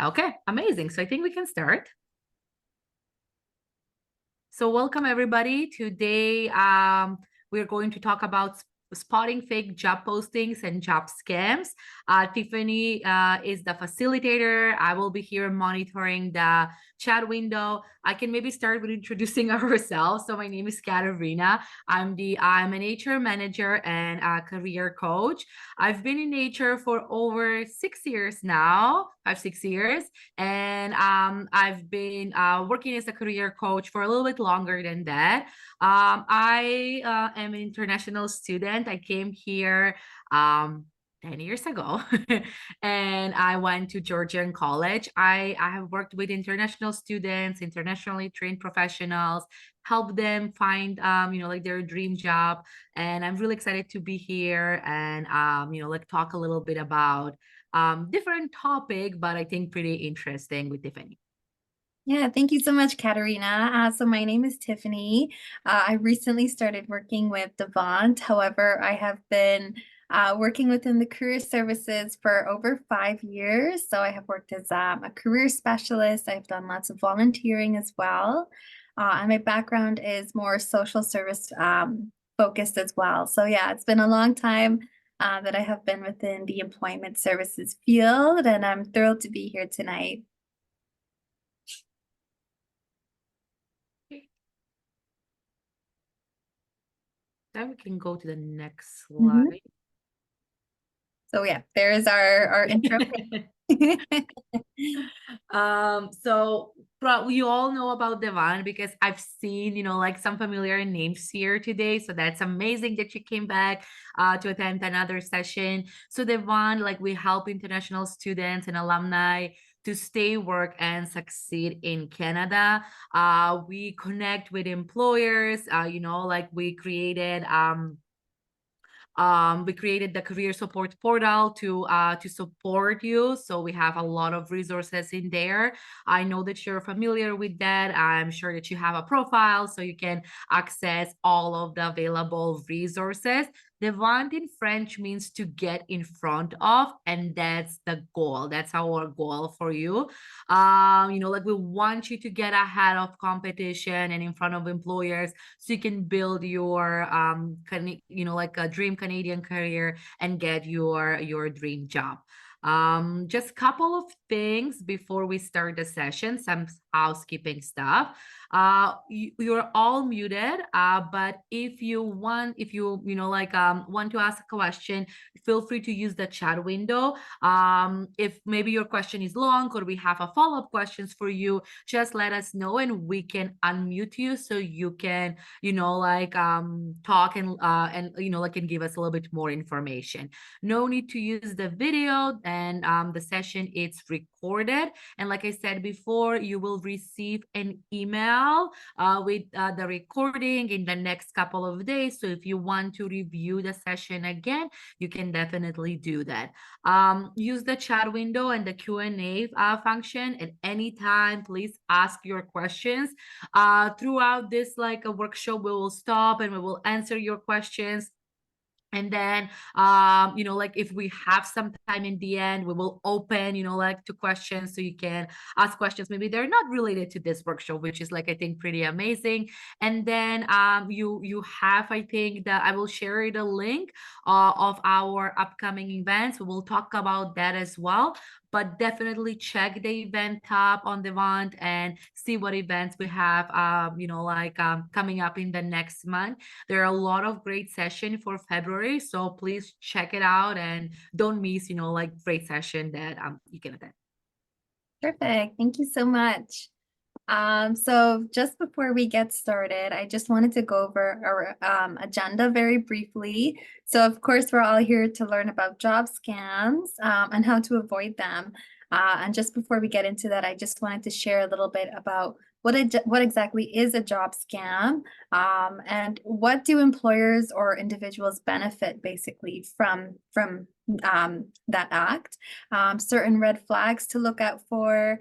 Okay, amazing. So I think we can start. So welcome everybody. Today, we're going to talk about spotting fake job postings and job scams. Tiffany is the facilitator. I will be here monitoring the chat window. I can maybe start with introducing ourselves. So my name is Katerina. I'm an HR manager and a career coach. I've been in HR for over 6 years now, 5, 6 years. And I've been working as a career coach for a little bit longer than that. I am an international student. I came here 10 years ago and I went to Georgian college. I have worked with international students, internationally trained professionals, help them find like their dream job. And I'm really excited to be here and like talk a little bit about different topic, but I think pretty interesting with Tiffany. Yeah, thank you so much, Katerina. So my name is Tiffany. I recently started working with Devant. However, I have been working within the career services for over 5 years. So I have worked as a career specialist. I've done lots of volunteering as well. And my background is more social service focused as well. So yeah, it's been a long time that I have been within the employment services field, and I'm thrilled to be here tonight. Then we can go to the next Mhm. slide. So yeah, there is our intro. So you all know about Devant because I've seen, like some familiar names here today. So that's amazing that you came back to attend another session. So Devant, like we help international students and alumni to stay, work, and succeed in Canada. We connect with employers, like we created the career support portal to support you, so we have a lot of resources in there. I know that you're familiar with that. I'm sure that you have a profile so you can access all of the available resources. Devant in French means to get in front of, and that's the goal. That's our goal for you. Like we want you to get ahead of competition and in front of employers so you can build your like a dream Canadian career and get your dream job. Just a couple of things before we start the session, some housekeeping stuff. You're all muted, but if you want to ask a question, feel free to use the chat window. If maybe your question is long or we have a follow-up questions for you, just let us know and we can unmute you so you can talk and give us a little bit more information. No need to use the video, and the session is recorded. And like I said before, you will receive an email with the recording in the next couple of days. So if you want to review the session again, you can definitely do that. Use the chat window and the Q&A function at any time. Please ask your questions. Throughout this like a workshop, we will stop and we will answer your questions. And then like if we have some time in the end, we will open like to questions, so you can ask questions maybe they're not related to this workshop, which is like I think pretty amazing. And then you have, I think that I will share the link of our upcoming events. We will talk about that as well, but definitely check the event tab on Devant and see what events we have coming up in the next month. There are a lot of great sessions for February, so please check it out and don't miss, like great session that you can attend. Perfect. Thank you so much. So just before we get started, I just wanted to go over our agenda very briefly. So of course, we're all here to learn about job scams and how to avoid them. And just before we get into that, I just wanted to share a little bit about what exactly is a job scam, and what do employers or individuals benefit basically from that act. Certain red flags to look out for.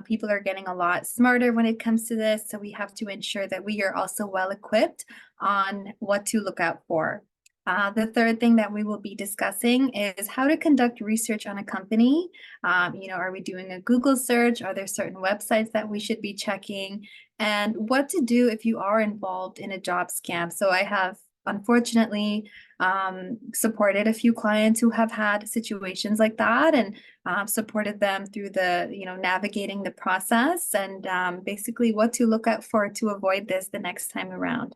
People are getting a lot smarter when it comes to this, so we have to ensure that we are also well equipped on what to look out for. The third thing that we will be discussing is how to conduct research on a company. Are we doing a Google search? Are there certain websites that we should be checking? And what to do if you are involved in a job scam. So I have unfortunately supported a few clients who have had situations like that, and supported them through navigating the process, and basically what to look out for to avoid this the next time around.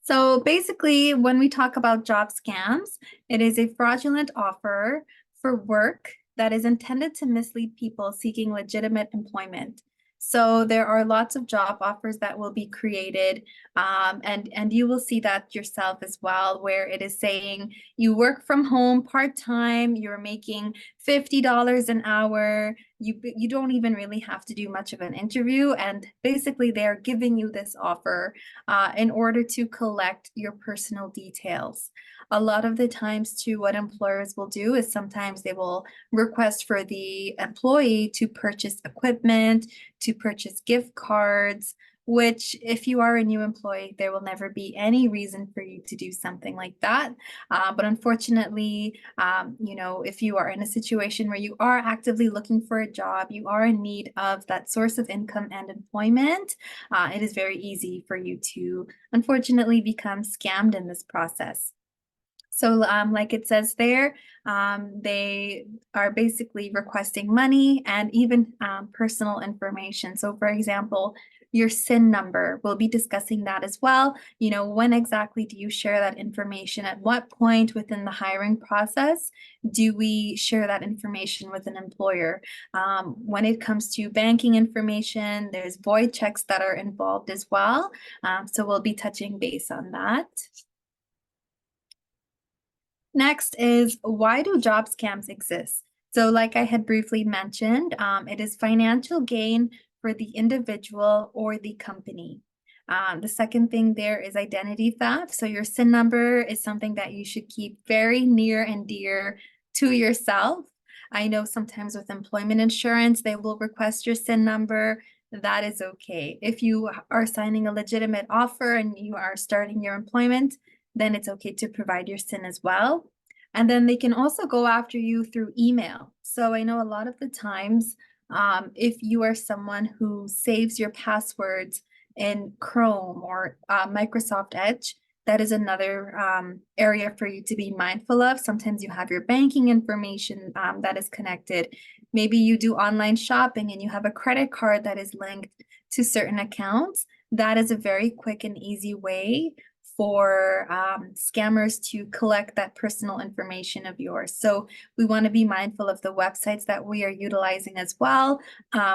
So basically, when we talk about job scams, it is a fraudulent offer for work that is intended to mislead people seeking legitimate employment. So there are lots of job offers that will be created, and you will see that yourself as well, where it is saying you work from home part-time, you're making $50 an hour, you don't even really have to do much of an interview, and basically they're giving you this offer in order to collect your personal details. A lot of the times too, what employers will do is sometimes they will request for the employee to purchase equipment, to purchase gift cards, which if you are a new employee, there will never be any reason for you to do something like that. But unfortunately, if you are in a situation where you are actively looking for a job, you are in need of that source of income and employment, it is very easy for you to unfortunately become scammed in this process. So like it says there, they are basically requesting money and even personal information. So for example, your SIN number, we'll be discussing that as well. When exactly do you share that information? At what point within the hiring process do we share that information with an employer? When it comes to banking information, there's void checks that are involved as well. So we'll be touching base on that. Next is, why do job scams exist? So like I had briefly mentioned, it is financial gain for the individual or the company. The second thing there is identity theft. So your SIN number is something that you should keep very near and dear to yourself. I know sometimes with employment insurance, they will request your SIN number. That is okay. If you are signing a legitimate offer and you are starting your employment, then it's okay to provide your SIN as well. And then they can also go after you through email. So I know a lot of the times, if you are someone who saves your passwords in Chrome or Microsoft Edge, that is another area for you to be mindful of. Sometimes you have your banking information that is connected. Maybe you do online shopping and you have a credit card that is linked to certain accounts. That is a very quick and easy way for scammers to collect that personal information of yours. So we want to be mindful of the websites that we are utilizing as well.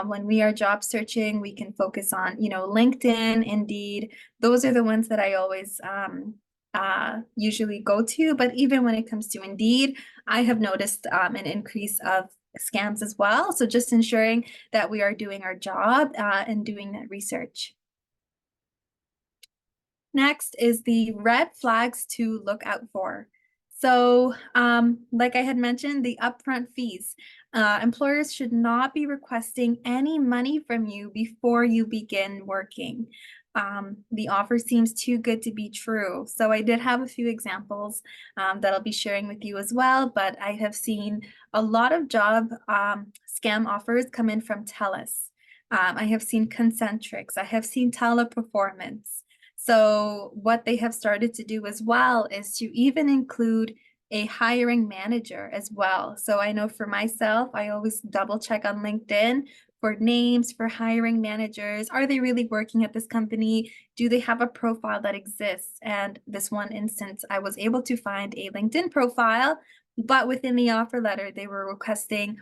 When we are job searching, we can focus on, LinkedIn, Indeed. Those are the ones that I always usually go to. But even when it comes to Indeed, I have noticed an increase of scams as well. So just ensuring that we are doing our job and doing that research. Next is the red flags to look out for. So like I had mentioned, the upfront fees. Employers should not be requesting any money from you before you begin working. The offer seems too good to be true. So I did have a few examples that I'll be sharing with you as well, but I have seen a lot of job scam offers come in from TELUS. I have seen Concentrix. I have seen Teleperformance. So what they have started to do as well is to even include a hiring manager as well. So I know for myself, I always double check on LinkedIn for names for hiring managers. Are they really working at this company? Do they have a profile that exists? And this one instance, I was able to find a LinkedIn profile, but within the offer letter, they were requesting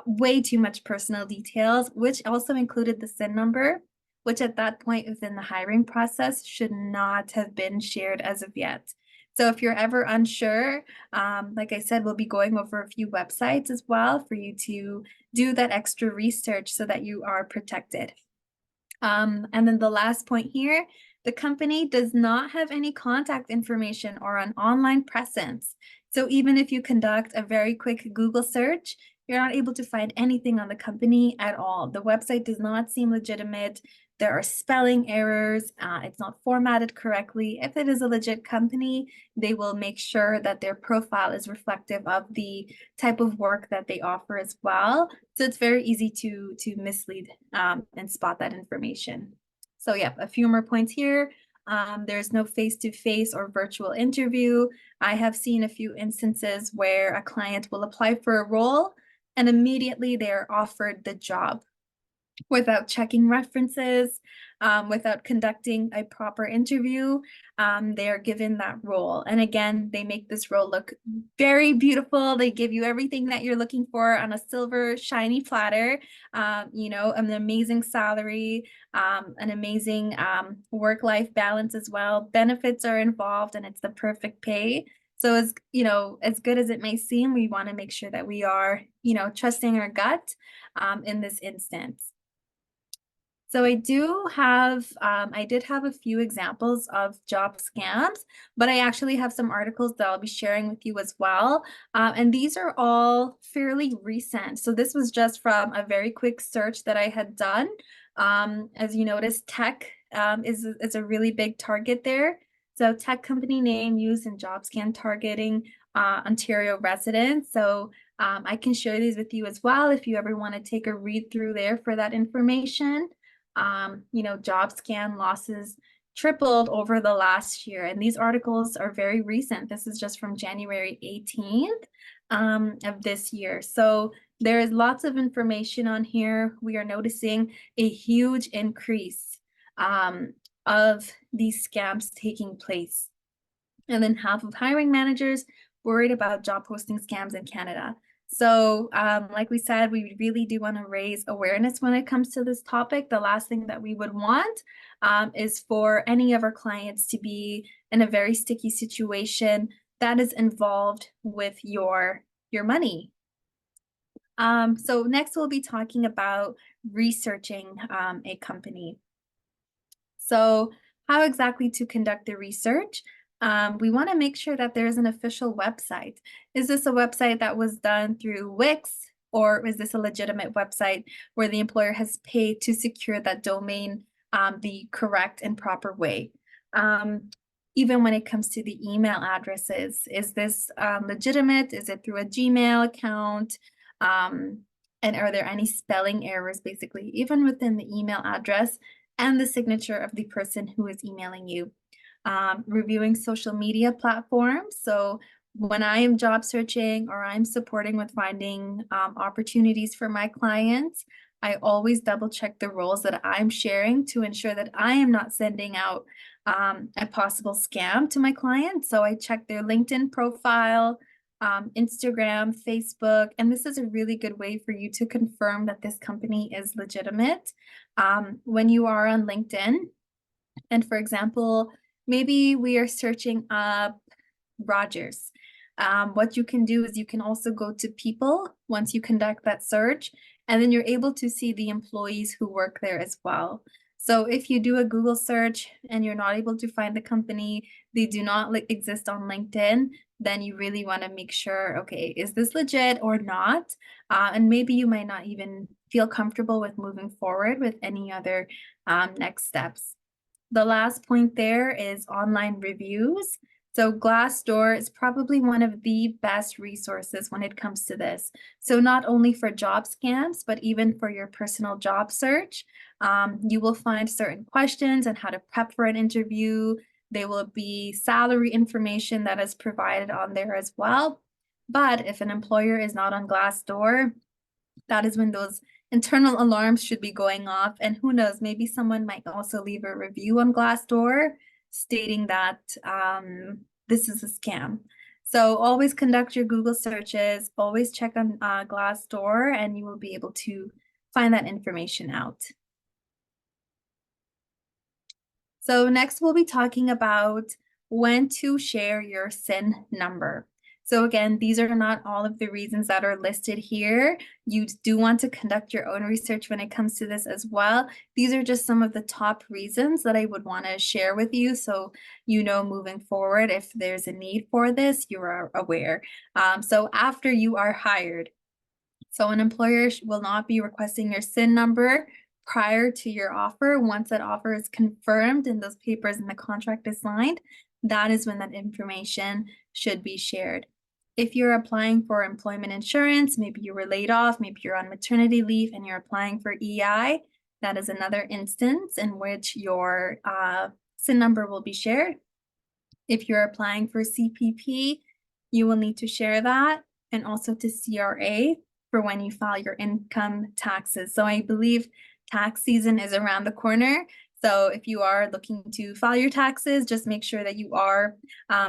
way too much personal details, which also included the SIN number, which at that point within the hiring process should not have been shared as of yet. So if you're ever unsure, like I said, we'll be going over a few websites as well for you to do that extra research so that you are protected. And then the last point here, the company does not have any contact information or an online presence. So even if you conduct a very quick Google search, you're not able to find anything on the company at all. The website does not seem legitimate. There are spelling errors. It's not formatted correctly. If it is a legit company, they will make sure that their profile is reflective of the type of work that they offer as well. So it's very easy to mislead and spot that information. So yeah, a few more points here. There's no face-to-face or virtual interview. I have seen a few instances where a client will apply for a role and immediately they're offered the job without checking references, without conducting a proper interview. They are given that role. And again, they make this role look very beautiful. They give you everything that you're looking for on a silver, shiny platter, an amazing salary, an amazing work-life balance as well. Benefits are involved and it's the perfect pay. So as good as it may seem, we want to make sure that we are, trusting our gut in this instance. So I did have a few examples of job scams, but I actually have some articles that I'll be sharing with you as well. And these are all fairly recent. So this was just from a very quick search that I had done. As you notice, tech is a really big target there. So tech company name used in job scan targeting Ontario residents. So I can share these with you as well if you ever want to take a read through there for that information. Job scan losses tripled over the last year. And these articles are very recent. This is just from January 18th of this year. So there is lots of information on here. We are noticing a huge increase of these scams taking place. And then half of hiring managers worried about job posting scams in Canada. So like we said, we really do want to raise awareness when it comes to this topic. The last thing that we would want is for any of our clients to be in a very sticky situation that is involved with your money. So next we'll be talking about researching a company. So how exactly to conduct the research? We want to make sure that there's an official website. Is this a website that was done through Wix, or is this a legitimate website where the employer has paid to secure that domain the correct and proper way? Even when it comes to the email addresses, is this legitimate? Is it through a Gmail account? And are there any spelling errors, basically, even within the email address and the signature of the person who is emailing you? Reviewing social media platforms. So when I am job searching or I'm supporting with finding opportunities for my clients, I always double check the roles that I'm sharing to ensure that I am not sending out a possible scam to my clients. So I check their LinkedIn profile, Instagram, Facebook, and this is a really good way for you to confirm that this company is legitimate. When you are on LinkedIn, and for example, maybe we are searching up Rogers. What you can do is you can also go to people once you conduct that search, and then you're able to see the employees who work there as well. So if you do a Google search and you're not able to find the company, they do not exist on LinkedIn, then you really want to make sure, okay, is this legit or not? And maybe you might not even feel comfortable with moving forward with any other next steps. The last point there is online reviews. So Glassdoor is probably one of the best resources when it comes to this. So not only for job scams, but even for your personal job search, you will find certain questions and how to prep for an interview. There will be salary information that is provided on there as well. But if an employer is not on Glassdoor, that is when those internal alarms should be going off. And who knows, maybe someone might also leave a review on Glassdoor stating that this is a scam. So always conduct your Google searches, always check on Glassdoor, and you will be able to find that information out. So next we'll be talking about when to share your SIN number. So again, these are not all of the reasons that are listed here. You do want to conduct your own research when it comes to this as well. These are just some of the top reasons that I would want to share with you, so you know moving forward if there's a need for this, you are aware. So after you are hired, So an employer will not be requesting your SIN number prior to your offer. Once that offer is confirmed and those papers in the contract is signed, that is when that information should be shared. If you're applying for employment insurance, maybe you were laid off, maybe you're on maternity leave and you're applying for EI, that is another instance in which your SIN number will be shared. If you're applying for CPP, you will need to share that, and also to CRA for when you file your income taxes. So I believe tax season is around the corner. So if you are looking to file your taxes, just make sure that you are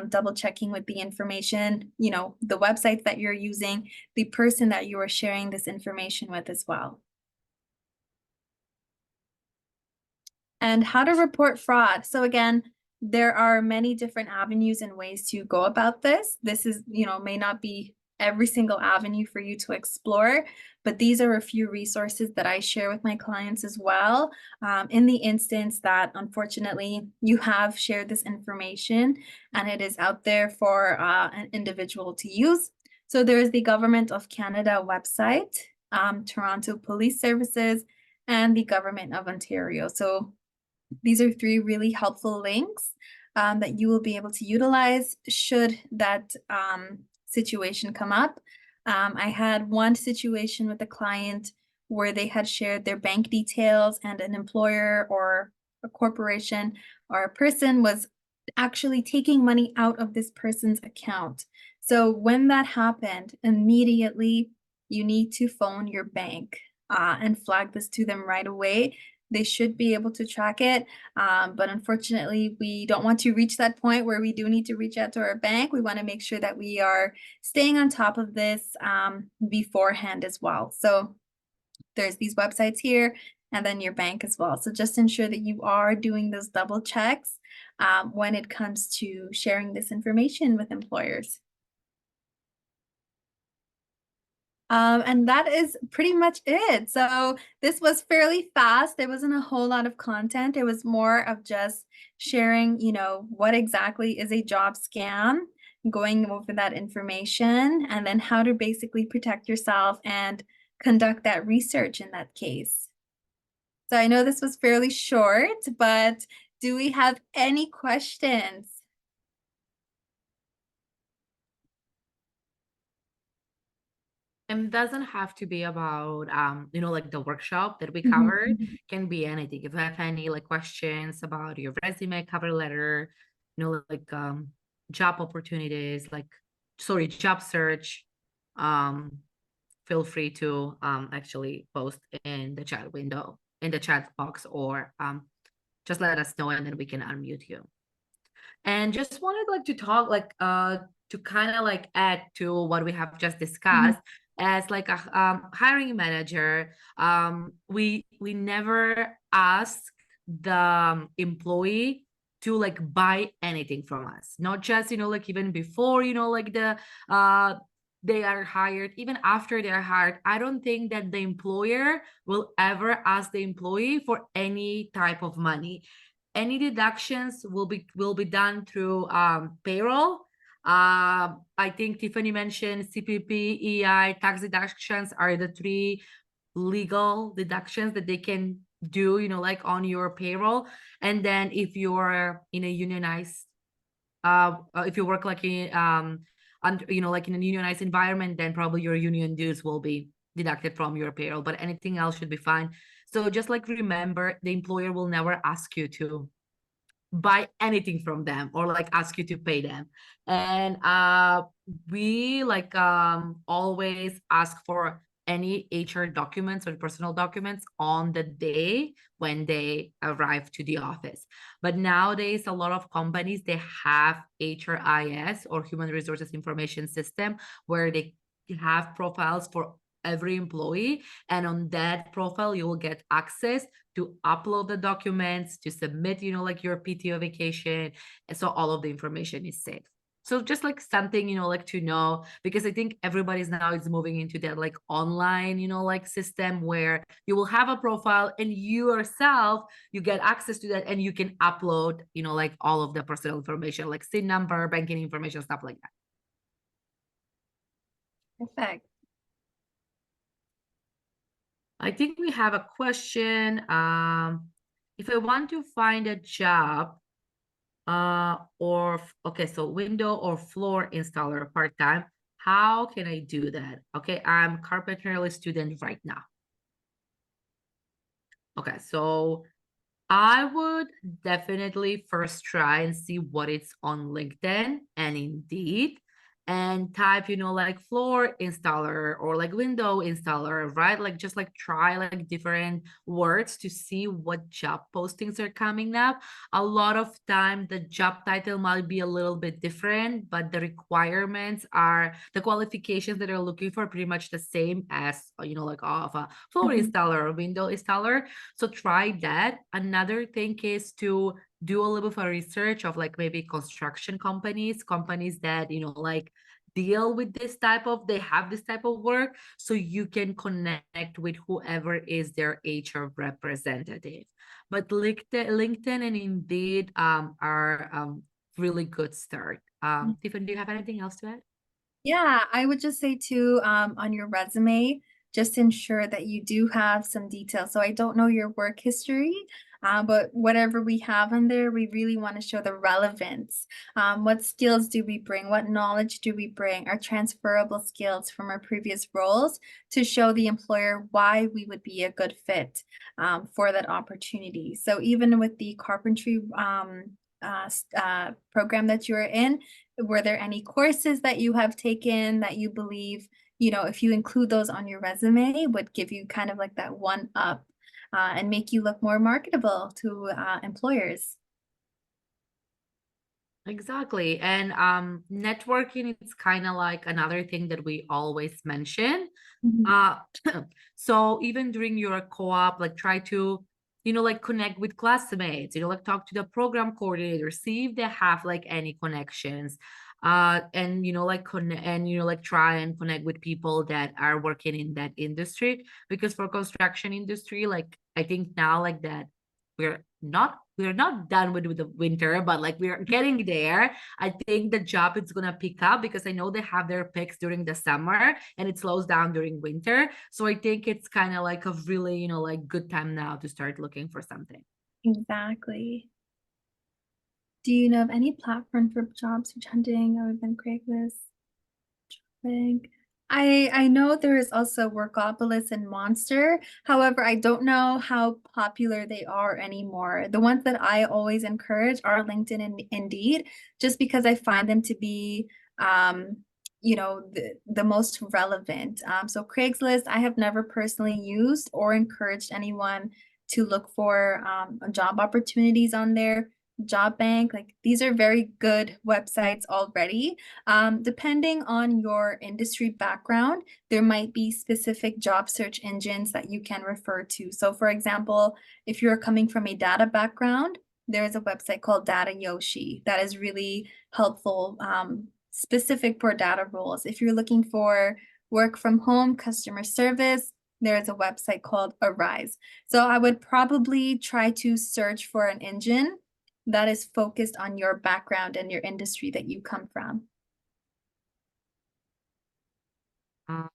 double checking with the information, the websites that you're using, the person that you are sharing this information with as well. And how to report fraud. So again, there are many different avenues and ways to go about this. This is, may not be every single avenue for you to explore, but these are a few resources that I share with my clients as well. In the instance that unfortunately you have shared this information and it is out there for an individual to use. So there is the Government of Canada website, Toronto Police Services, and the Government of Ontario. So these are three really helpful links that you will be able to utilize should that situation come up. I had one situation with a client where they had shared their bank details and an employer or a corporation or a person was actually taking money out of this person's account. So when that happened, immediately you need to phone your bank and flag this to them right away. They should be able to track it. But unfortunately, we don't want to reach that point where we do need to reach out to our bank. We want to make sure that we are staying on top of this beforehand as well. So there's these websites here and then your bank as well. So just ensure that you are doing those double checks when it comes to sharing this information with employers. And that is pretty much it. So this was fairly fast. There wasn't a whole lot of content. It was more of just sharing, what exactly is a job scam, going over that information, and then how to basically protect yourself and conduct that research in that case. So I know this was fairly short, but do we have any questions? And doesn't have to be about like the workshop that we covered. Can be anything. If you have any like questions about your resume, cover letter, like job opportunities, job search, feel free to actually post in the chat window, in the chat box, or just let us know and then we can unmute you. And just wanted to talk to kind of add to what we have just discussed. As like a hiring manager, we never ask the employee to buy anything from us, not just even before the they are hired, even after they are hired. I don't think that the employer will ever ask the employee for any type of money. Any deductions will be done through payroll. I think Tiffany mentioned CPP, EI, tax deductions are the three legal deductions that they can do, on your payroll. And then if you're in a unionized, if you work in in a unionized environment, then probably your union dues will be deducted from your payroll, but anything else should be fine. So just remember, the employer will never ask you to buy anything from them or ask you to pay them. And we always ask for any HR documents or personal documents on the day when they arrive to the office. But nowadays, a lot of companies, they have HRIS or Human Resources Information System, where they have profiles for every employee, and on that profile you will get access to upload the documents, to submit your PTO vacation, and so all of the information is safe. So just something to know, because I think everybody's now is moving into that online system where you will have a profile and you yourself, you get access to that and you can upload all of the personal information, like SIN number, banking information, stuff like that. Perfect. I think we have a question. If I want to find a job, okay, so window or floor installer part-time, how can I do that? Okay, I'm carpentry student right now. Okay, so I would definitely first try and see what it's on LinkedIn and Indeed and type, like floor installer or like window installer, right? Like just like try like different words to see what job postings are coming up. A lot of time the job title might be a little bit different, but the requirements are the qualifications that are looking for pretty much the same as, like of a floor Mhm. installer or window installer. So try that. Another thing is to do a little bit of a research of like maybe construction companies that, like deal with they have this type of work. So you can connect with whoever is their HR representative. But LinkedIn and Indeed are really good start. Tiffany, do you have anything else to add? Yeah, I would just say too, on your resume, just ensure that you do have some details. So I don't know your work history, but whatever we have in there, we really want to show the relevance. What skills do we bring? What knowledge do we bring? Our transferable skills from our previous roles to show the employer why we would be a good fit for that opportunity. So even with the carpentry program that you're in, were there any courses that you have taken that you believe, if you include those on your resume, would give you kind of like that one up and make you look more marketable to employers? Exactly. And networking is kind of like another thing that we always mention. Mhm. Uh so even during your co-op, like try to, like connect with classmates, like talk to the program coordinator, see if they have like any connections. And like try and connect with people that are working in that industry. Because for construction industry, like I think now like that we're not done with the winter, but like we're getting there. I think the job is gonna pick up because I know they have their peaks during the summer and it slows down during winter. So I think it's kind of like a really, like good time now to start looking for something. Exactly. Do you know of any platform for job search hunting other than Craigslist? Think. I know there is also Workopolis and Monster. However, I don't know how popular they are anymore. The ones that I always encourage are LinkedIn and Indeed, just because I find them to be the most relevant. So Craigslist, I have never personally used or encouraged anyone to look for job opportunities on there. Job Bank, like these are very good websites already. Depending on your industry background, there might be specific job search engines that you can refer to. So for example, if you're coming from a data background, there's a website called Data Yoshi that is really helpful, specific for data roles. If you're looking for work from home, customer service, there's a website called Arise. So I would probably try to search for an engine that is focused on your background and your industry that you come from. Uh,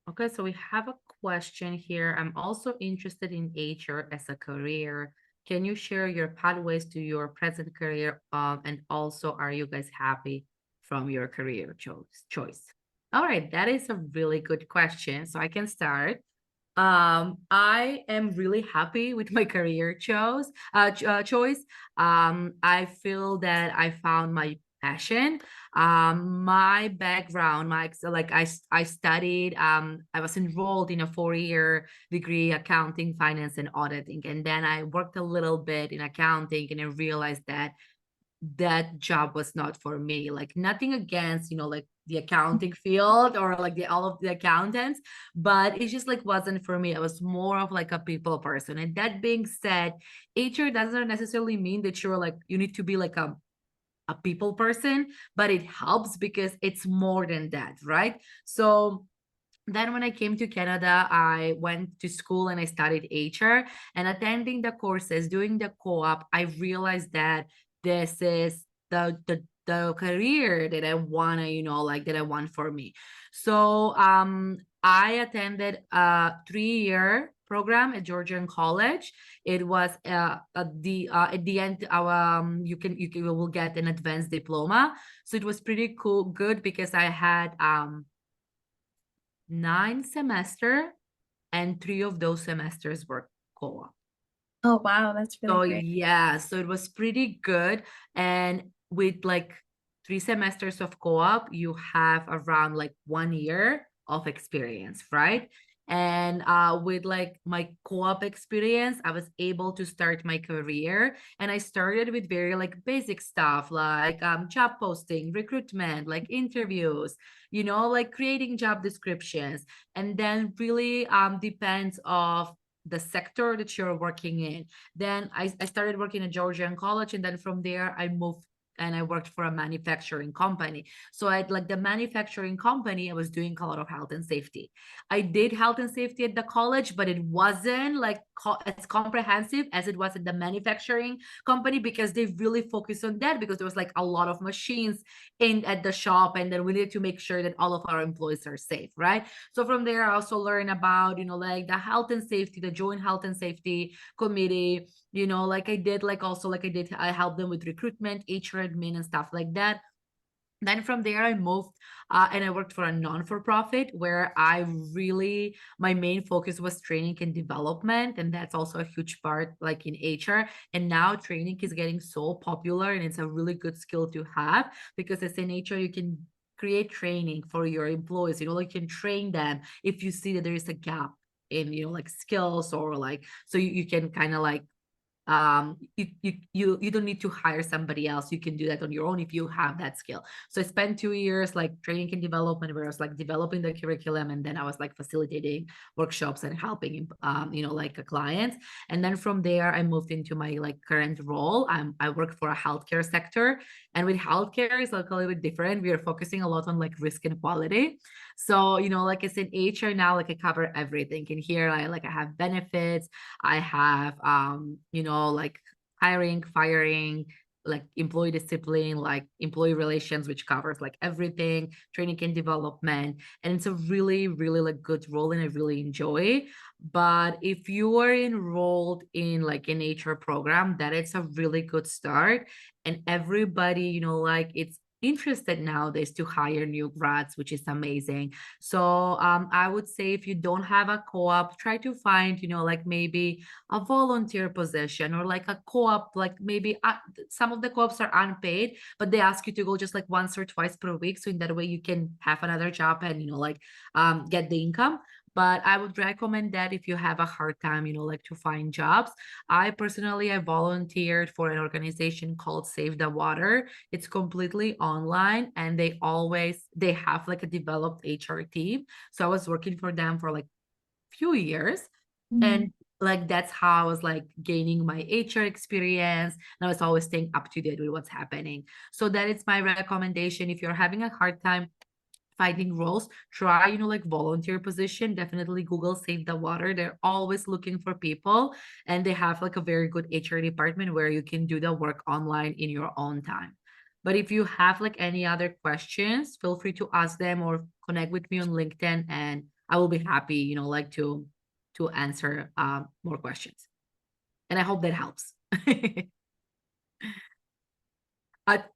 okay, so we have a question here. I'm also interested in HR as a career. Can you share your pathways to your present career? And also, are you guys happy from your career choice? All right, that is a really good question. So I can start. I am really happy with my career choice. I feel that I found my passion. My background, I studied, I was enrolled in a 4-year degree, accounting, finance, and auditing. And then I worked a little bit in accounting and I realized that that job was not for me. Like nothing against, like the accounting field or like the all of the accountants, but it just like wasn't for me. I was more of like a people person. And that being said, HR doesn't necessarily mean that you're like you need to be like a people person, but it helps because it's more than that, right? So then when I came to Canada, I went to school and I studied HR, and attending the courses, doing the co-op, I realized that this is the career that I wanna, like that I want for me. So I attended a 3-year program at Georgian College. It was at the end you will get an advanced diploma. So it was pretty cool, good, because I had 9 semesters, and 3 of those semesters were co-op. Oh, wow, that's really So great. yeah, so it was pretty good. And with like 3 semesters of co-op, you have around like 1 year of experience, right? And with like my co-op experience, I was able to start my career. And I started with very like basic stuff like job posting, recruitment, like interviews, like creating job descriptions. And then really depends of the sector that you're working in. Then I started working at Georgian College, and then from there I moved and I worked for a manufacturing company. So I like the manufacturing company, I was doing a lot of health and safety. I did health and safety at the college, but it wasn't like as comprehensive as it was at the manufacturing company, because they really focused on that, because there was like a lot of machines in at the shop, and then we needed to make sure that all of our employees are safe, right? So from there I also learned about, like the health and safety, the joint health and safety committee, like I helped them with recruitment, HR admin, and stuff like that. Then from there I moved and I worked for a non-for-profit where my main focus was training and development, and that's also a huge part like in HR. And now training is getting so popular, and it's a really good skill to have, because as in HR you can create training for your employees, like you can train them if you see that there is a gap in like skills, or like, so you can kind of like you don't need to hire somebody else. You can do that on your own if you have that skill. So I spent 2 years like training and development, where I was like developing the curriculum, and then I was like facilitating workshops and helping like clients. And then from there I moved into my like current role. I work for a healthcare sector, and with healthcare it's like a little bit different. We are focusing a lot on like risk and quality. So like I said, HR now, like I cover everything in here. I have benefits, I have like hiring, firing, like employee discipline, like employee relations, which covers like everything, training and development. And it's a really, really like good role, and I really enjoy. But if you are enrolled in like an HR program, that it's a really good start. And everybody, like it's interested nowadays to hire new grads, which is amazing. So I would say if you don't have a co-op, try to find, like maybe a volunteer position, or like a co-op, like maybe some of the co-ops are unpaid, but they ask you to go just like once or twice per week. So in that way you can have another job and, like get the income. But I would recommend that if you have a hard time, like to find jobs. I volunteered for an organization called Save the Water. It's completely online, and they have like a developed HR team. So I was working for them for like few years, Mm. and like that's how I was like gaining my HR experience, and I was always staying up to date with what's happening. So that is my recommendation. If you're having a hard time finding roles, try like volunteer position. Definitely Google Save the Water. They're always looking for people, and they have like a very good HR department where you can do the work online in your own time. But if you have like any other questions, feel free to ask them or connect with me on LinkedIn, and I will be happy, like to answer more questions. And I hope that helps.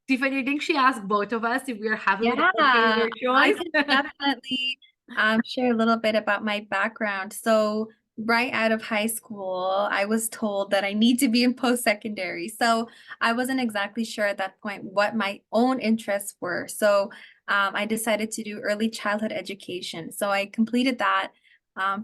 Tiffany, I think she asked both of us if we are happy with Yeah, our career I choice. can definitely share a little bit about my background. So, right out of high school, I was told that I need to be in post-secondary. So, I wasn't exactly sure at that point what my own interests were. So, I decided to do early childhood education. So, I completed that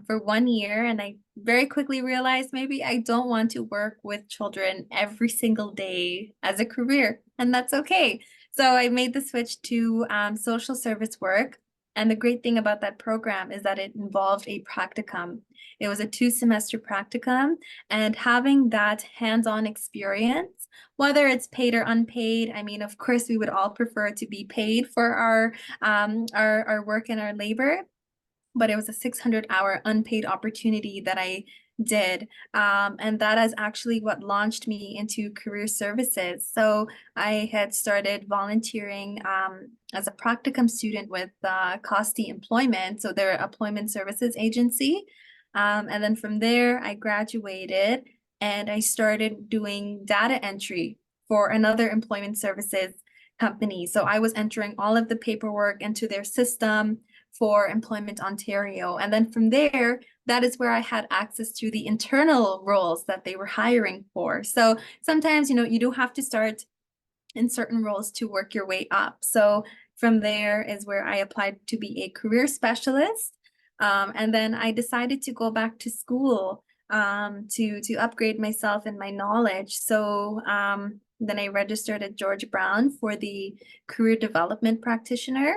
for 1 year, and I very quickly realized maybe I don't want to work with children every single day as a career, and that's okay. So I made the switch to social service work. And the great thing about that program is that it involved a practicum. It was a 2 semester practicum, and having that hands-on experience, whether it's paid or unpaid, I mean, of course, we would all prefer to be paid for our work and our labor, but it was a 600-hour unpaid opportunity that I did. And that is actually what launched me into career services. So I had started volunteering as a practicum student with Costi Employment, so they're an employment services agency. And then from there, I graduated and I started doing data entry for another employment services company. So I was entering all of the paperwork into their system for Employment Ontario. And then from there, that is where I had access to the internal roles that they were hiring for. So sometimes, you do have to start in certain roles to work your way up. So from there is where I applied to be a career specialist. And then I decided to go back to school to upgrade myself and my knowledge. So then I registered at George Brown for the career development practitioner.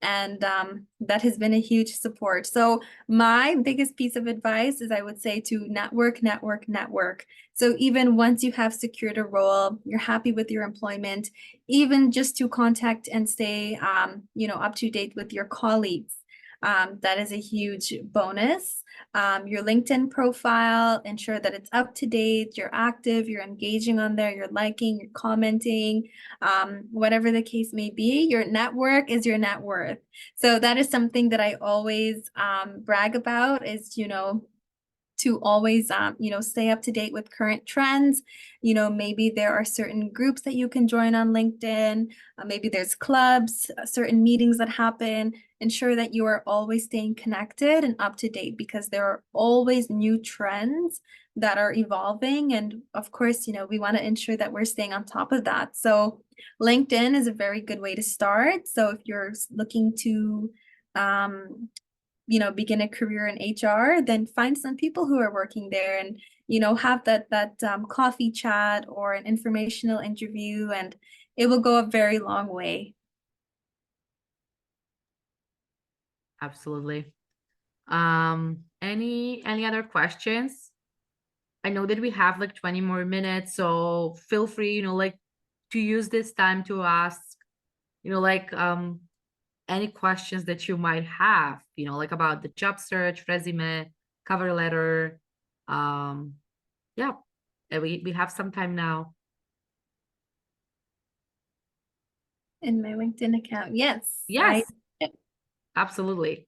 And that has been a huge support. So my biggest piece of advice is I would say to network, network, network. So even once you have secured a role, you're happy with your employment, even just to contact and stay, up to date with your colleagues. That is a huge bonus. Your LinkedIn profile, ensure that it's up to date, you're active, you're engaging on there, you're liking, you're commenting, whatever the case may be. Your network is your net worth. So that is something that I always brag about is, to always, stay up to date with current trends. Maybe there are certain groups that you can join on LinkedIn. Maybe there's clubs, certain meetings that happen. Ensure that you are always staying connected and up to date because there are always new trends that are evolving. And of course, we want to ensure that we're staying on top of that. So LinkedIn is a very good way to start. So if you're looking to, begin a career in HR, then find some people who are working there and, have that coffee chat or an informational interview, and it will go a very long way. Absolutely. Any other questions? I know that we have like 20 more minutes, so feel free, like to use this time to ask, like any questions that you might have, like about the job search, resume, cover letter. Yeah, and we have some time now. In my LinkedIn account, yes. Yes, absolutely.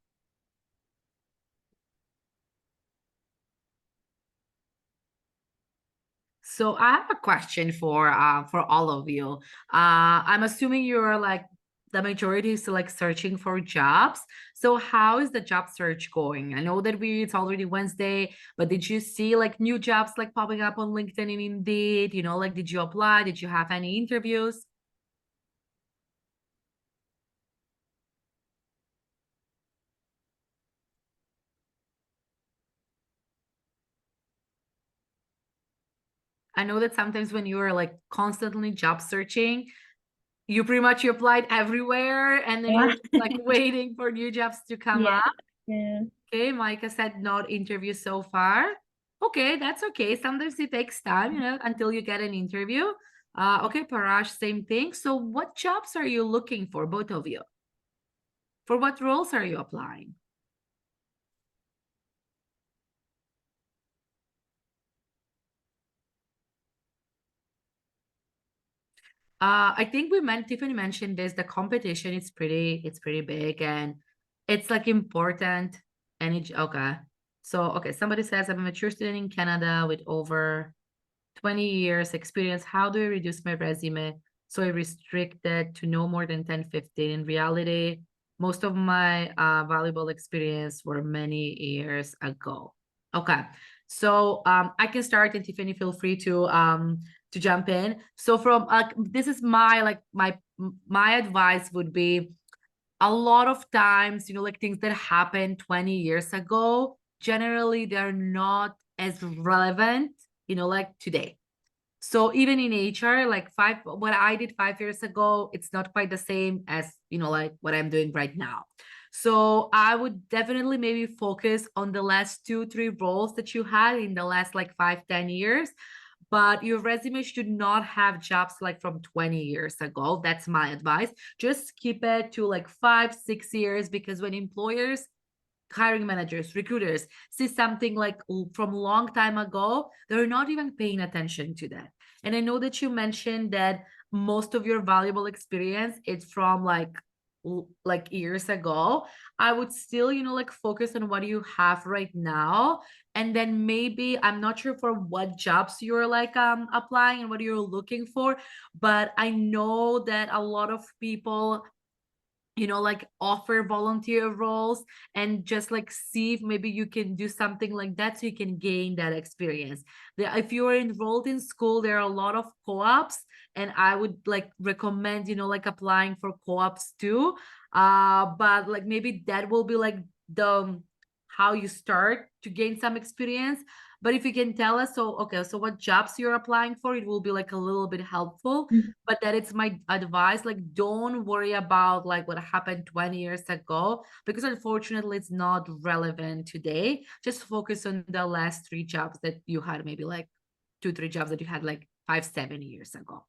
So I have a question for all of you. I'm assuming you're like the majority is like searching for jobs. So how is the job search going? I know that it's already Wednesday, but did you see like new jobs like popping up on LinkedIn and Indeed? Like did you apply? Did you have any interviews? I know that sometimes when you are like constantly job searching, you pretty much you applied everywhere and then Yeah. you're just like waiting for new jobs to come Yeah. up. Yeah. Okay, Micah said not interview so far. Okay, that's okay. Sometimes it takes time, until you get an interview. Okay, Parash, same thing. So what jobs are you looking for, both of you? For what roles are you applying? I think Tiffany mentioned this, the competition is pretty big and it's like important. Okay. So, okay, somebody says I'm a mature student in Canada with over 20 years experience. How do I reduce my resume so I restrict it to no more than 10, 15? In reality, most of my valuable experience were many years ago. Okay. So I can start and Tiffany, feel free to jump in. So from this is my advice would be a lot of times, like things that happened 20 years ago, generally they're not as relevant, like today. So even in HR, like what I did 5 years ago, it's not quite the same as, like what I'm doing right now. So I would definitely maybe focus on the last 2, 3 roles that you had in the last like 5, 10 years. But your resume should not have jobs like from 20 years ago. That's my advice. Just keep it to like 5, 6 years because when employers hiring managers, recruiters see something like from long time ago, they're not even paying attention to that. And I know that you mentioned that most of your valuable experience is from like years ago. I would still, like focus on what you have right now. And then maybe, I'm not sure for what jobs you're like applying and what you're looking for, but I know that a lot of people like offer volunteer roles, and just like see if maybe you can do something like that so you can gain that experience. If you are enrolled in school, there are a lot of co-ops, and I would like recommend like applying for co-ops too. But like maybe that will be like the how you start to gain some experience. But if you can tell us, so okay, so what jobs you're applying for, it will be like a little bit helpful. But that it's my advice, like don't worry about like what happened 20 years ago, because unfortunately it's not relevant today. Just focus on the last 3 jobs that you had, maybe like 2 3 jobs that you had like 5 7 years ago.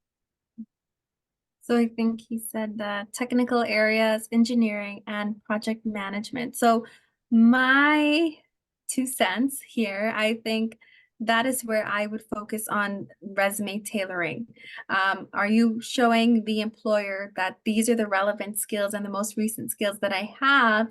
So I think he said the technical areas, engineering and project management. So my 2 cents here, I think that is where I would focus on resume tailoring. Are you showing the employer that these are the relevant skills and the most recent skills that I have?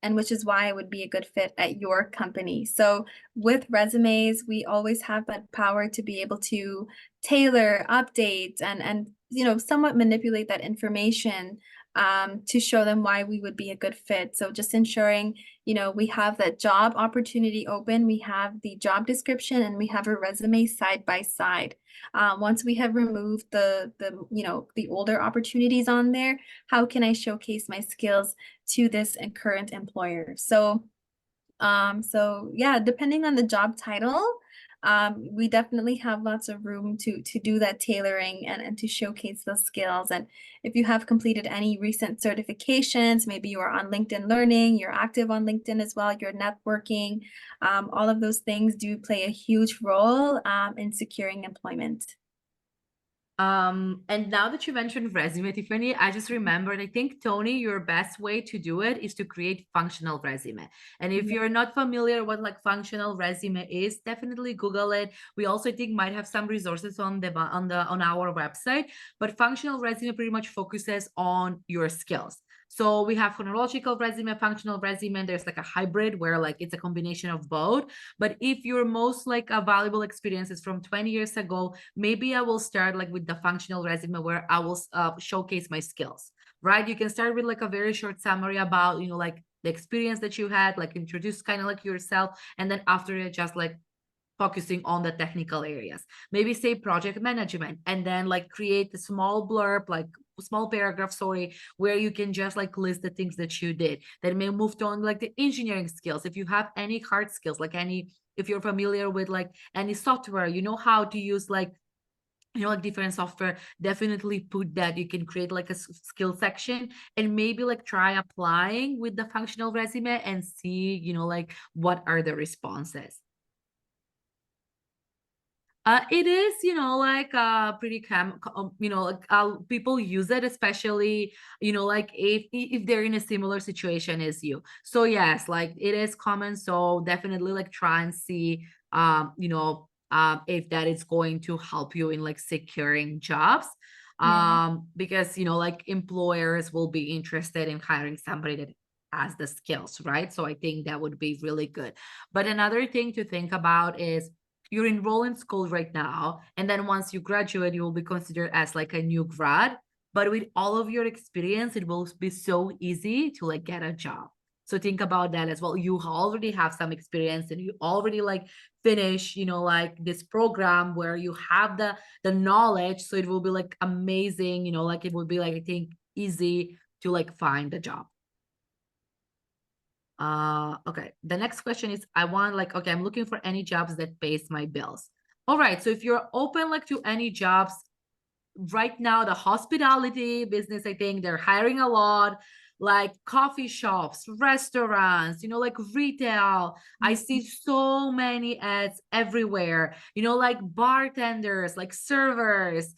And which is why I would be a good fit at your company. So with resumes, we always have that power to be able to tailor, update, and somewhat manipulate that information to show them why we would be a good fit. So just ensuring, we have that job opportunity open, we have the job description, and we have a resume side by side. Once we have removed the older opportunities on there, how can I showcase my skills to this and current employer? So yeah, depending on the job title, we definitely have lots of room to do that tailoring and to showcase those skills. And if you have completed any recent certifications, maybe you are on LinkedIn Learning, you're active on LinkedIn as well, you're networking, all of those things do play a huge role in securing employment. And now that you mentioned resume, Tiffany, I just remembered, I think, Tony, your best way to do it is to create functional resume. And if you're not familiar what like functional resume is, definitely Google it. We also, I think, might have some resources on our website, but functional resume pretty much focuses on your skills. So we have chronological resume, functional resume, and there's like a hybrid where like it's a combination of both. But if your most like a valuable experience is from 20 years ago, maybe I will start like with the functional resume where I will showcase my skills, right? You can start with like a very short summary about, like the experience that you had, like introduce kind of like yourself. And then after it, just like focusing on the technical areas, maybe say project management, and then like create a small blurb, like small paragraph, sorry, where you can just like list the things that you did. Then may move on like the engineering skills. If you have any hard skills, like if you're familiar with like any software, how to use like like different software, definitely put that. You can create like a skill section and maybe like try applying with the functional resume and see like what are the responses. It is, like pretty like people use it, especially, like if they're in a similar situation as you. So yes, like it is common. So definitely like try and see, if that is going to help you in like securing jobs. Yeah. Because like employers will be interested in hiring somebody that has the skills, right? So I think that would be really good. But another thing to think about is you're enrolled in school right now, and then once you graduate you will be considered as like a new grad, but with all of your experience it will be so easy to like get a job. So think about that as well. You already have some experience and you already like finish like this program where you have the knowledge, so it will be like amazing, like it will be like, I think, easy to like find a job. Okay, the next question is, I want like, okay, I'm looking for any jobs that pays my bills. All right, so if you're open like to any jobs right now, the hospitality business, I think they're hiring a lot, like coffee shops, restaurants, like retail. I see so many ads everywhere, like bartenders, like servers,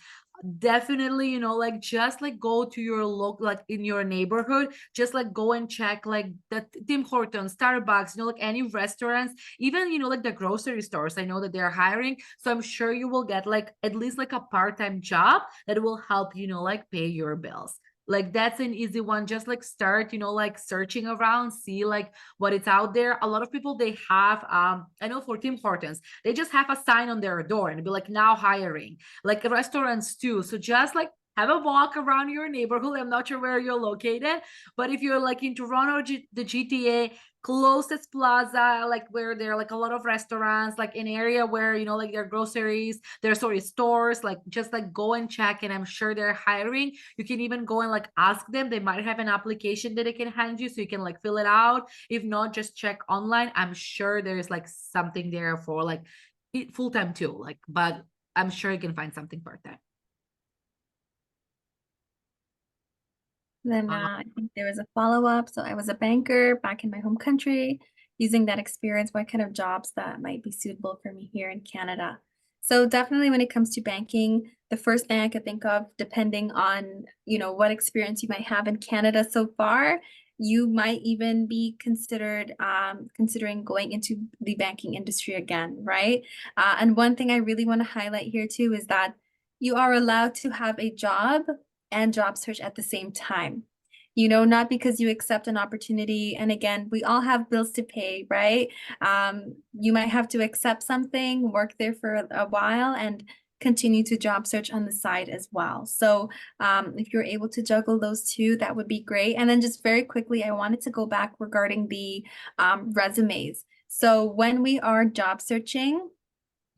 definitely, you know, like just like go to your local, like in your neighborhood, just like go and check like the Tim Hortons, Starbucks, you know, like any restaurants, even, you know, like the grocery stores. I know that they're hiring, so I'm sure you will get like at least like a part-time job that will help, you know, like pay your bills. Like that's an easy one. Just like start, you know, like searching around, see like what it's out there. A lot of people, they have I know for Tim Hortons, they just have a sign on their door and be like, now hiring, like restaurants too. So just like have a walk around your neighborhood. I'm not sure where you're located, but if you're like in Toronto, the GTA, closest plaza, like where there are like a lot of restaurants, like an area where, you know, like there are groceries, there's sorry stores, like just like go and check, and I'm sure they're hiring. You can even go and like ask them. They might have an application that they can hand you, so you can like fill it out. If not, just check online. I'm sure there's like something there for like full-time too, like, but I'm sure you can find something part-time. Then Uh, I think there was a follow-up. So I was a banker back in my home country. Using that experience, what kind of jobs that might be suitable for me here in Canada. So definitely when it comes to banking, the first thing I could think of, depending on, what experience you might have in Canada so far, you might even be considering going into the banking industry again, right? And one thing I really want to highlight here too is that you are allowed to have a job and job search at the same time. Not because you accept an opportunity. And again, we all have bills to pay, right? You might have to accept something, work there for a while, and continue to job search on the side as well. So if you're able to juggle those two, that would be great. And then just very quickly, I wanted to go back regarding the resumes. So when we are job searching,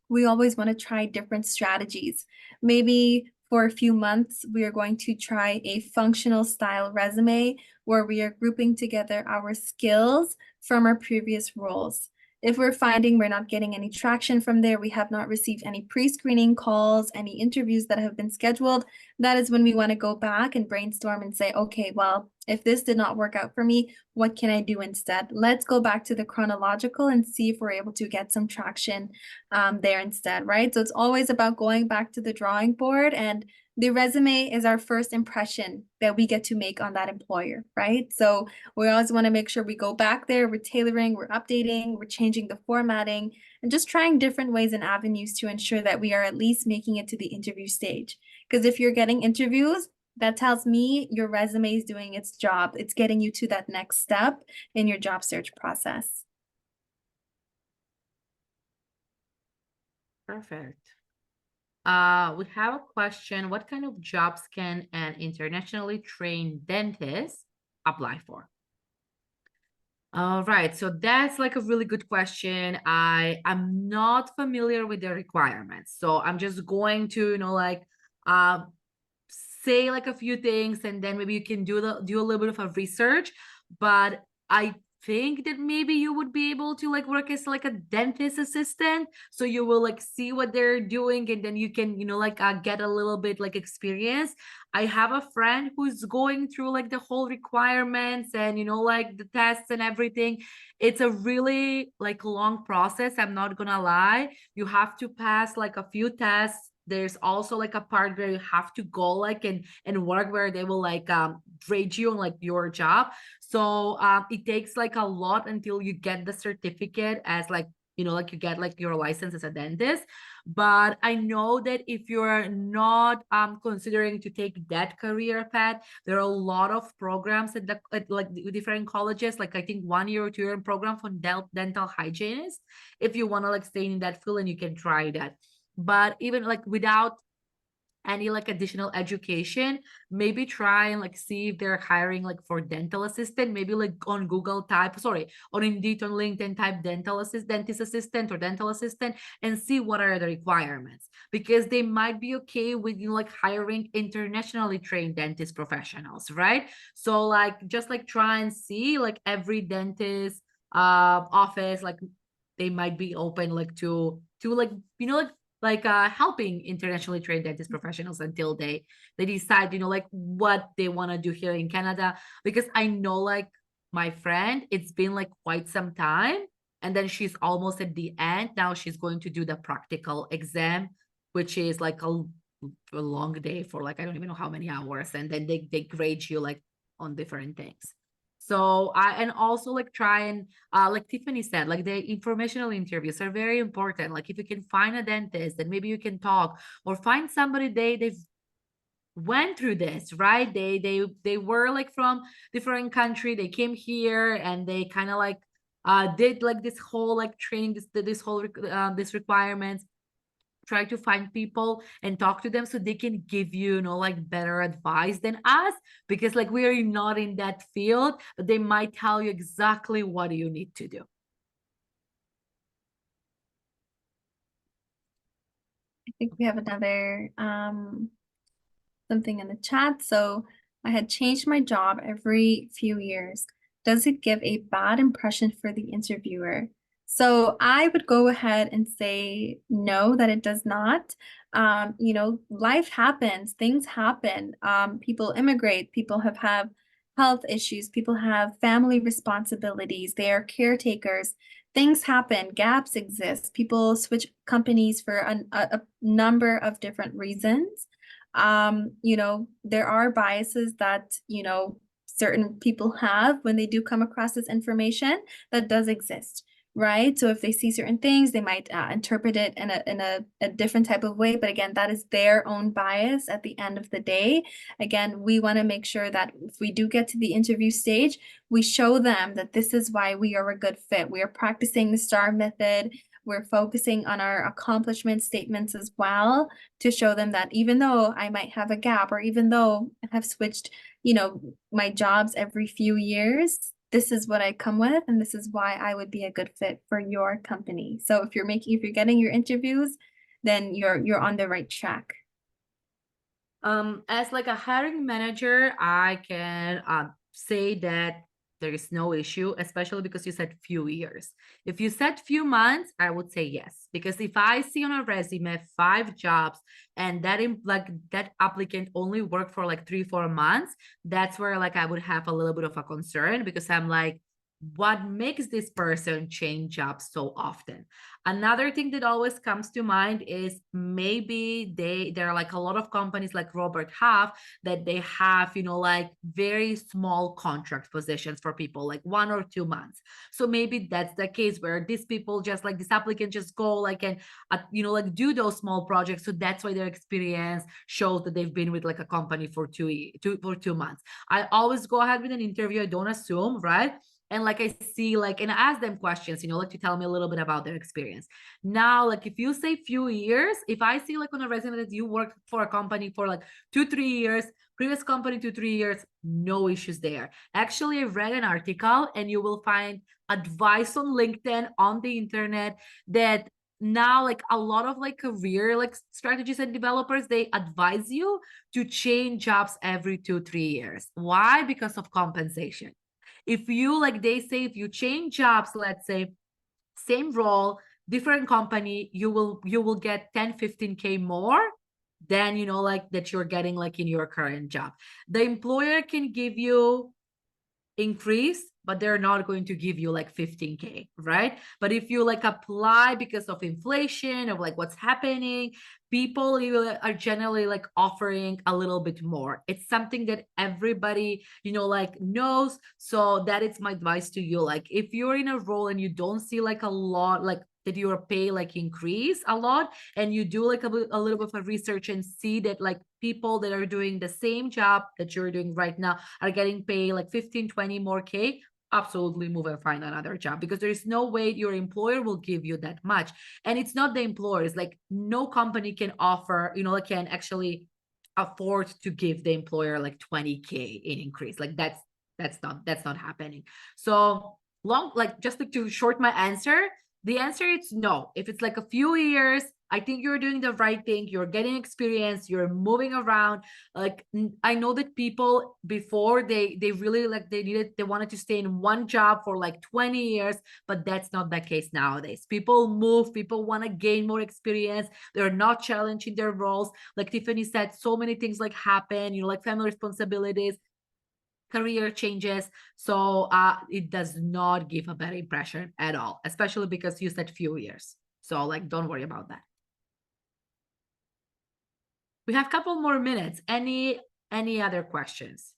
we always want to try different strategies. Maybe for a few months, we are going to try a functional style resume where we are grouping together our skills from our previous roles. If we're finding we're not getting any traction from there, we have not received any pre-screening calls, any interviews that have been scheduled, that is when we want to go back and brainstorm and say, okay, well, if this did not work out for me, what can I do instead? Let's go back to the chronological and see if we're able to get some traction there instead, right? So it's always about going back to the drawing board, and the resume is our first impression that we get to make on that employer, right? So we always want to make sure we go back there, we're tailoring, we're updating, we're changing the formatting, and just trying different ways and avenues to ensure that we are at least making it to the interview stage. Because if you're getting interviews, that tells me your resume is doing its job. It's getting you to that next step in your job search process. Perfect. We have a question. What kind of jobs can an internationally trained dentist apply for? All right, so that's like a really good question. I am not familiar with the requirements, so I'm just going to, like, uh, say like a few things, and then maybe you can do a little bit of a research. But I think that maybe you would be able to like work as like a dentist assistant, so you will like see what they're doing, and then you can, like, get a little bit like experience. I have a friend who's going through like the whole requirements and, like the tests and everything. It's a really like long process, I'm not gonna lie. You have to pass like a few tests. There's also like a part where you have to go like and work, where they will like grade you on like your job. So it takes like a lot until you get the certificate as like, like you get like your license as a dentist. But I know that if you're not considering to take that career path, there are a lot of programs at like the different colleges, like I think 1 year or 2 year program for dental hygienist, if you want to like stay in that field, and you can try that. But even like without any like additional education, maybe try and like see if they're hiring like for dental assistant. Maybe like on Google type, sorry, on Indeed, on LinkedIn, type dentist assistant or dental assistant, and see what are the requirements, because they might be okay with, like hiring internationally trained dentist professionals, right? So like just like try and see like every dentist office, like they might be open like to like, helping internationally trained dentist professionals until they decide, like what they want to do here in Canada. Because I know like my friend, it's been like quite some time, and then she's almost at the end. Now she's going to do the practical exam, which is like a long day for like I don't even know how many hours, and then they grade you like on different things. So I and also like try and like Tiffany said, like the informational interviews are very important. Like if you can find a dentist, then maybe you can talk, or find somebody they've went through this, right? They were like from different country, they came here and they kind of like did like this whole like training, this whole this requirements. Try to find people and talk to them so they can give you, you know, like better advice than us, because like we are not in that field, but they might tell you exactly what you need to do. I think we have another something in the chat. So I had changed my job every few years. Does it give a bad impression for the interviewer? So I would go ahead and say no, that it does not. You know, life happens, things happen. People immigrate, people have health issues, people have family responsibilities, they are caretakers. Things happen, gaps exist, people switch companies for a number of different reasons. You know, there are biases that, you know, certain people have when they do come across this information that does exist, right? So if they see certain things, they might interpret it in a different type of way. But again, that is their own bias at the end of the day. Again, we want to make sure that if we do get to the interview stage, we show them that this is why we are a good fit. We are practicing the STAR method. We're focusing on our accomplishment statements as well, to show them that even though I might have a gap, or even though I have switched, you know, my jobs every few years, this is what I come with, and this is why I would be a good fit for your company. So if you're getting your interviews, then you're on the right track. As like a hiring manager, I can say that there is no issue, especially because you said few years. If you said few months, I would say yes, because if I see on a resume 5 jobs and like that applicant only worked for like 3-4 months, that's where like I would have a little bit of a concern, because I'm like, what makes this person change jobs so often? Another thing that always comes to mind is maybe there are like a lot of companies like Robert Half that they have, you know, like very small contract positions for people like 1 or 2 months. So maybe that's the case where these people just like this applicant just go like and you know, like do those small projects. So that's why their experience shows that they've been with like a company for 2 months. I always go ahead with an interview. I don't assume, right? And like I see like and I ask them questions, you know, like to tell me a little bit about their experience. Now like if you say few years, if I see like on a resume that you worked for a company for like 2-3 years, previous company 2-3 years, no issues there. Actually, I read an article, and you will find advice on LinkedIn, on the internet, that now like a lot of like career like strategists and developers, they advise you to change jobs every 2-3 years. Why? Because of compensation. If you like they say if you change jobs, let's say same role, different company, you will get 10-15K more than, you know, like that you're getting like in your current job. The employer can give you increase, but they're not going to give you like 15K, right? But if you like apply because of inflation, of like what's happening, people are generally like offering a little bit more. It's something that everybody, you know, like knows. So that is my advice to you. Like if you're in a role and you don't see like a lot, like that your pay like increase a lot, and you do like a little bit of research and see that like people that are doing the same job that you're doing right now are getting paid like 15-20 more K, absolutely move and find another job, because there is no way your employer will give you that much. And it's not the employers, like no company can offer, you know, like can actually afford to give the employer like 20K in increase. Like that's not happening. So long, like just to short my answer, the answer is no. If it's like a few years, I think you're doing the right thing. You're getting experience. You're moving around. Like I know that people before they really like they wanted to stay in one job for like 20 years, but that's not the case nowadays. People move. People want to gain more experience. They're not challenging their roles. Like Tiffany said, so many things like happen. You know, like family responsibilities, career changes. So it does not give a bad impression at all, especially because you said few years. So like don't worry about that. We have a couple more minutes. Any other questions?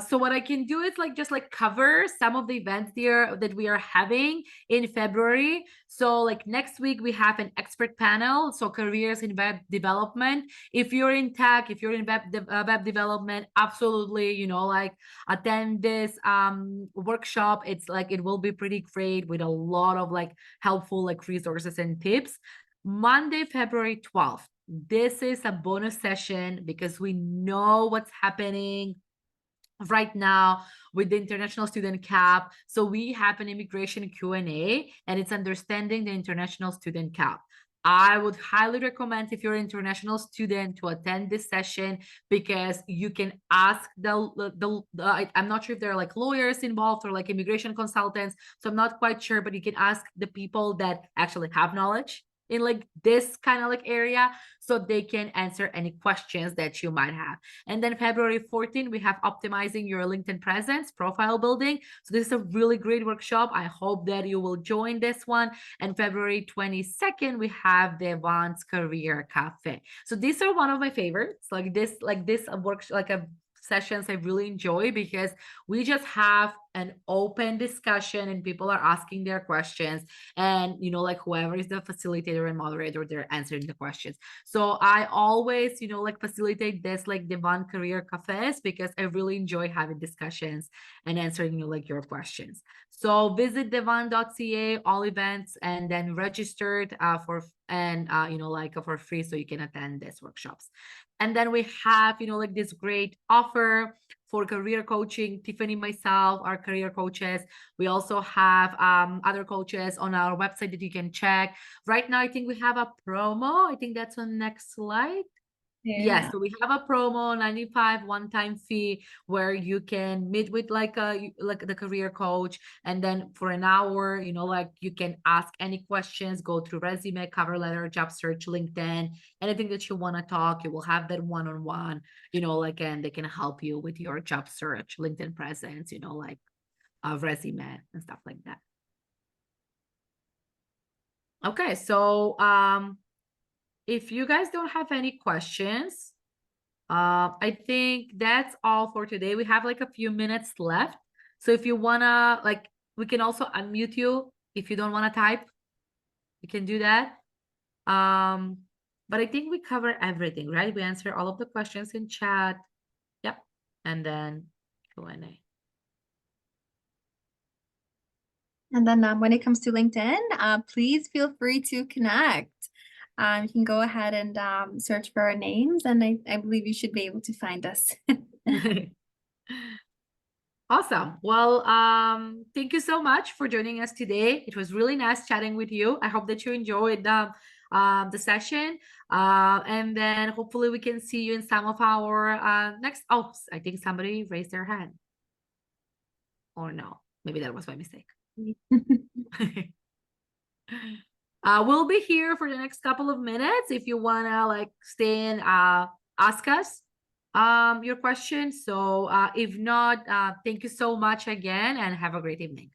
So what I can do is like just like cover some of the events there that we are having in February. So like next week we have an expert panel, so careers in web development. If you're in tech, if you're in web development, absolutely, you know, like attend this workshop. It's like it will be pretty great with a lot of like helpful like resources and tips. Monday, February 12th. This is a bonus session because we know what's happening right now with the international student cap. So we have an immigration Q&A, and it's understanding the international student cap. I would highly recommend, if you're an international student, to attend this session, because you can ask I'm not sure if there are like lawyers involved or like immigration consultants, so I'm not quite sure, but you can ask the people that actually have knowledge in like this kind of like area, so they can answer any questions that you might have. And then February 14th, we have optimizing your LinkedIn presence, profile building. So this is a really great workshop. I hope that you will join this one. And February 22nd, we have Devant's Career Cafe. So these are one of my favorites. Like this work, like a sessions I really enjoy, because we just have an open discussion and people are asking their questions, and you know, like whoever is the facilitator and moderator, they're answering the questions. So I always, you know, like facilitate this like Devant Career Cafes, because I really enjoy having discussions and answering you like your questions. So visit devant.ca, all events, and then registered for you know, like for free, so you can attend these workshops. And then we have, you know, like this great offer for career coaching. Tiffany, myself, our career coaches. We also have other coaches on our website that you can check. Right now, I think we have a promo. I think that's on next slide. Yes, so we have a promo, 95 one-time fee, where you can meet with like the career coach, and then for an hour, you know, like you can ask any questions, go through resume, cover letter, job search, LinkedIn, anything that you want to talk. You will have that one-on-one, you know, like, and they can help you with your job search, LinkedIn presence, you know, like resume and stuff like that. Okay, so if you guys don't have any questions, I think that's all for today. We have like a few minutes left. So if you wanna, like, we can also unmute you if you don't want to type. You can do that. But I think we cover everything, right? We answer all of the questions in chat. Yep. And then Q&A. And then when it comes to LinkedIn, please feel free to connect. You can go ahead and search for our names, and I believe you should be able to find us. Awesome. Well, thank you so much for joining us today. It was really nice chatting with you. I hope that you enjoyed the session. And then hopefully we can see you in some of our next. Oh, I think somebody raised their hand. Or no, maybe that was my mistake. We'll be here for the next couple of minutes if you wanna like stay and ask us your questions. So if not, thank you so much again, and have a great evening.